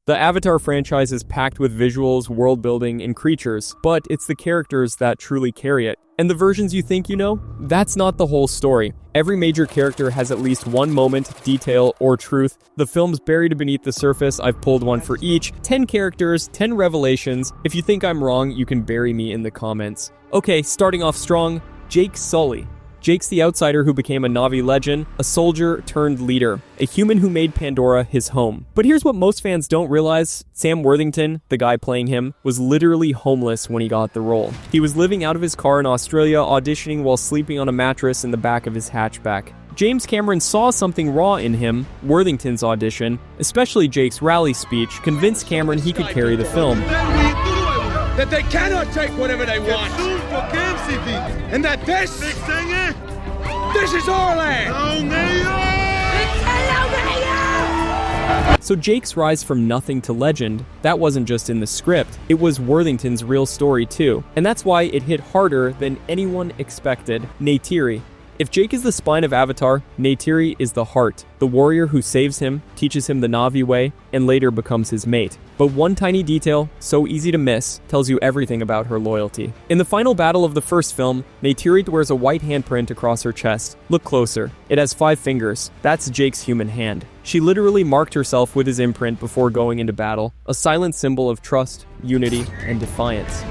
The Avatar franchise is packed with visuals, world building, and creatures, but it's the characters that truly carry it. And the versions you think you know? That's not the whole story. Every major character has at least one moment, detail, or truth. The film's buried beneath the surface. I've pulled one for each. 10 characters, 10 revelations. If you think I'm wrong, you can bury me in the comments. Okay, starting off strong, Jake Sully. Jake's the outsider who became a Na'vi legend, a soldier turned leader, a human who made Pandora his home. But here's what most fans don't realize. Sam Worthington, the guy playing him, was literally homeless when he got the role. He was living out of his car in Australia, auditioning while sleeping on a mattress in the back of his hatchback. James Cameron saw something raw in him. Worthington's audition, especially Jake's rally speech, convinced Cameron he could carry the film. That they cannot take whatever they want. And that this is our land. So Jake's rise from nothing to legend, that wasn't just in the script, it was Worthington's real story too. And that's why it hit harder than anyone expected. Neytiri. If Jake is the spine of Avatar, Neytiri is the heart, the warrior who saves him, teaches him the Na'vi way, and later becomes his mate. But one tiny detail, so easy to miss, tells you everything about her loyalty. In the final battle of the first film, Neytiri wears a white handprint across her chest. Look closer. It has 5 fingers. That's Jake's human hand. She literally marked herself with his imprint before going into battle, a silent symbol of trust, unity, and defiance.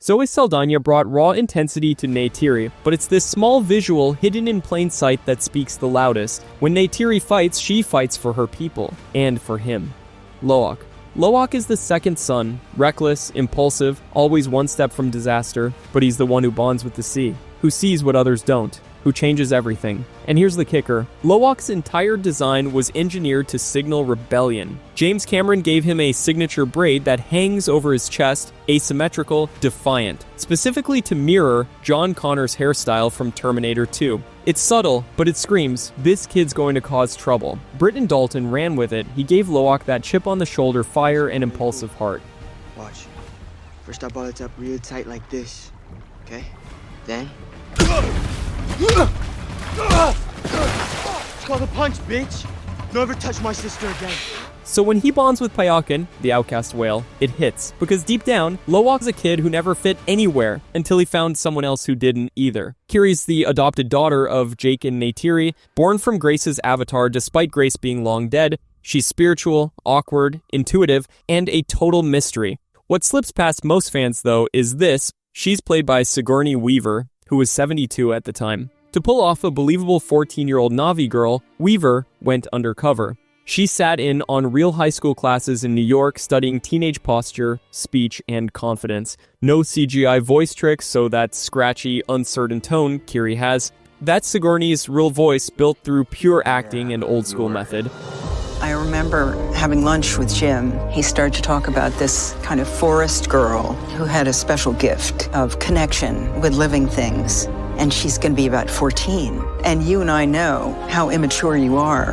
Zoë Saldaña brought raw intensity to Neytiri, but it's this small visual hidden in plain sight that speaks the loudest. When Neytiri fights, she fights for her people, and for him. Lo'ak. Lo'ak is the second son, reckless, impulsive, always one step from disaster, but he's the one who bonds with the sea, who sees what others don't, who changes everything. And here's the kicker. Lo'ak's entire design was engineered to signal rebellion. James Cameron gave him a signature braid that hangs over his chest, asymmetrical, defiant, specifically to mirror John Connor's hairstyle from Terminator 2. It's subtle, but it screams, this kid's going to cause trouble. Britain Dalton ran with it. He gave Lo'ak that chip on the shoulder fire and impulsive heart. Watch. First I ball it up real tight like this, okay? Then... It's called a punch, bitch! Never touch my sister again. So when he bonds with Payakan, the outcast whale, it hits. Because deep down, Lo'ak's a kid who never fit anywhere until he found someone else who didn't either. Kiri's the adopted daughter of Jake and Neytiri, born from Grace's avatar despite Grace being long dead. She's spiritual, awkward, intuitive, and a total mystery. What slips past most fans, though, is this. She's played by Sigourney Weaver, who was 72 at the time. To pull off a believable 14-year-old Na'vi girl, Weaver went undercover. She sat in on real high school classes in New York studying teenage posture, speech, and confidence. No CGI voice tricks, so that scratchy, uncertain tone Kiri has. That's Sigourney's real voice built through pure acting and old-school method. I remember having lunch with Jim. He started to talk about this kind of forest girl who had a special gift of connection with living things. And she's going to be about 14. And you and I know how immature you are.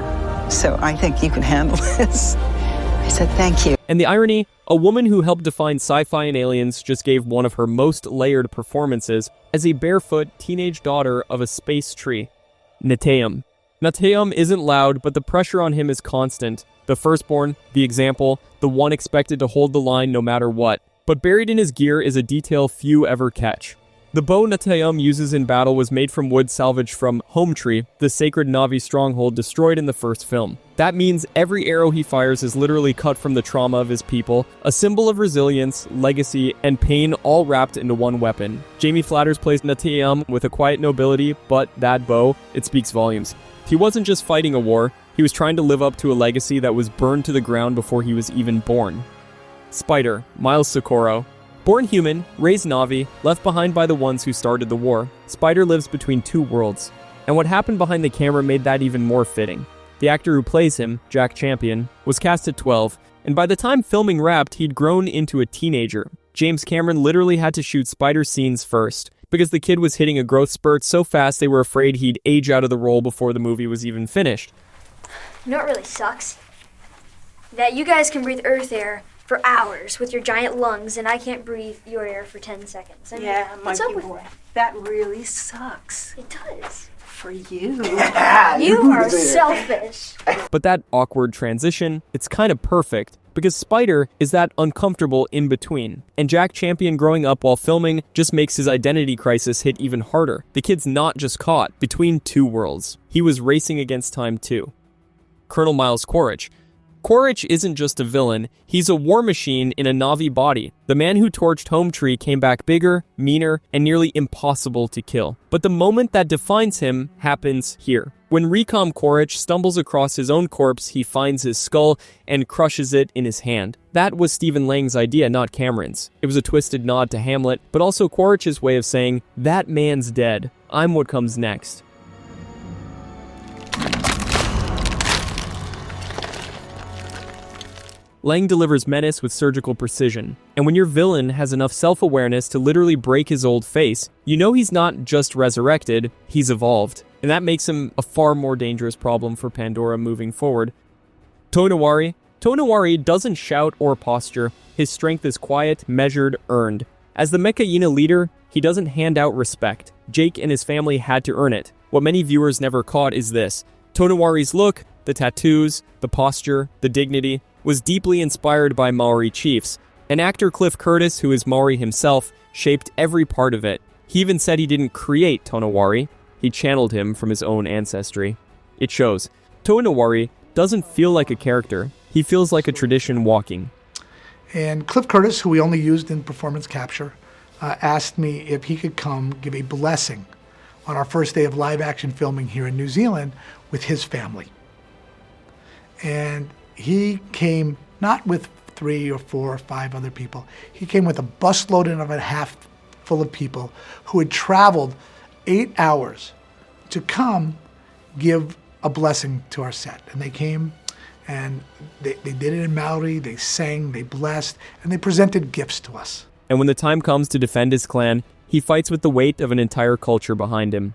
So I think you can handle this. I said, thank you. And the irony, a woman who helped define sci-fi and aliens just gave one of her most layered performances as a barefoot teenage daughter of a space tree. Neteyam. Neteyam isn't loud, but the pressure on him is constant. The firstborn, the example, the one expected to hold the line no matter what. But buried in his gear is a detail few ever catch. The bow Neteyam uses in battle was made from wood salvaged from Home Tree, the sacred Na'vi stronghold destroyed in the first film. That means every arrow he fires is literally cut from the trauma of his people, a symbol of resilience, legacy, and pain all wrapped into one weapon. Jamie Flatters plays Neteyam with a quiet nobility, but that bow, it speaks volumes. He wasn't just fighting a war, he was trying to live up to a legacy that was burned to the ground before he was even born. Spider, Miles Socorro. Born human, raised Na'vi, left behind by the ones who started the war, Spider lives between two worlds. And what happened behind the camera made that even more fitting. The actor who plays him, Jack Champion, was cast at 12, and by the time filming wrapped, he'd grown into a teenager. James Cameron literally had to shoot Spider scenes first, because the kid was hitting a growth spurt so fast they were afraid he'd age out of the role before the movie was even finished. You know what really sucks? That you guys can breathe Earth air, for hours with your giant lungs, and I can't breathe your air for 10 seconds. I mean, what's up with that? That really sucks. It does. For you. You are selfish. But that awkward transition, it's kind of perfect, because Spider is that uncomfortable in between. And Jack Champion growing up while filming just makes his identity crisis hit even harder. The kid's not just caught between two worlds. He was racing against time too. Colonel Miles Quaritch. Quaritch isn't just a villain, he's a war machine in a Na'vi body. The man who torched Home Tree came back bigger, meaner, and nearly impossible to kill. But the moment that defines him happens here. When Recom Quaritch stumbles across his own corpse, he finds his skull and crushes it in his hand. That was Stephen Lang's idea, not Cameron's. It was a twisted nod to Hamlet, but also Quaritch's way of saying, that man's dead. I'm what comes next. Lang delivers menace with surgical precision, and when your villain has enough self-awareness to literally break his old face, you know he's not just resurrected, he's evolved. And that makes him a far more dangerous problem for Pandora moving forward. Tonowari. Tonowari doesn't shout or posture. His strength is quiet, measured, earned. As the Mecha leader, he doesn't hand out respect. Jake and his family had to earn it. What many viewers never caught is this. Tonowari's look, the tattoos, the posture, the dignity, was deeply inspired by Maori chiefs. And actor Cliff Curtis, who is Maori himself, shaped every part of it. He even said he didn't create Tonowari. He channeled him from his own ancestry. It shows. Tonowari doesn't feel like a character. He feels like a tradition walking. And Cliff Curtis, who we only used in performance capture, asked me if he could come give a blessing on our first day of live action filming here in New Zealand with his family. And he came not with 3 or 4 or 5 other people. He came with a busload and a half full of people who had traveled 8 hours to come give a blessing to our set. And they came and they did it in Maori, they sang, they blessed, and they presented gifts to us. And when the time comes to defend his clan, he fights with the weight of an entire culture behind him.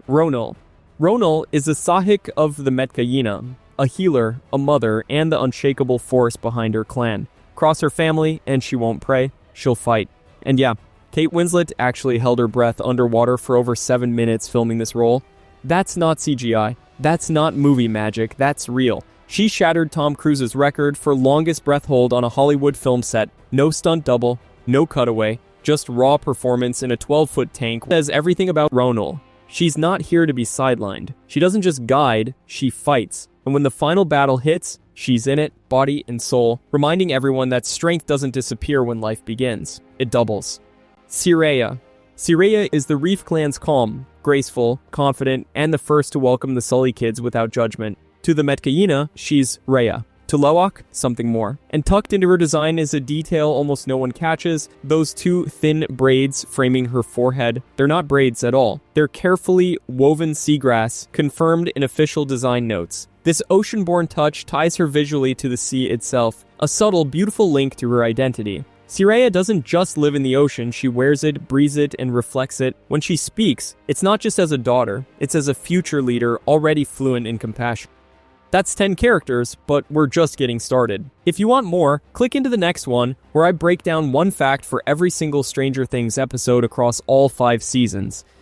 Ronal. Ronal is the Sahik of the Metkayina, a healer, a mother, and the unshakable force behind her clan. Cross her family, and she won't pray, she'll fight. And yeah, Kate Winslet actually held her breath underwater for over 7 minutes filming this role. That's not CGI. That's not movie magic. That's real. She shattered Tom Cruise's record for longest breath hold on a Hollywood film set. No stunt double, no cutaway, just raw performance in a 12-foot tank. Says everything about Ronal. She's not here to be sidelined. She doesn't just guide, she fights. And when the final battle hits, she's in it, body and soul, reminding everyone that strength doesn't disappear when life begins. It doubles. Tsireya. Tsireya is the Reef clan's calm, graceful, confident, and the first to welcome the Sully kids without judgment. To the Metkayina, she's Rhea. To Lowak, something more. And tucked into her design is a detail almost no one catches, those 2 thin braids framing her forehead. They're not braids at all. They're carefully woven seagrass, confirmed in official design notes. This ocean-born touch ties her visually to the sea itself, a subtle, beautiful link to her identity. Tsireya doesn't just live in the ocean, she wears it, breathes it, and reflects it. When she speaks, it's not just as a daughter, it's as a future leader already fluent in compassion. That's 10 characters, but we're just getting started. If you want more, click into the next one, where I break down one fact for every single Stranger Things episode across all 5 seasons.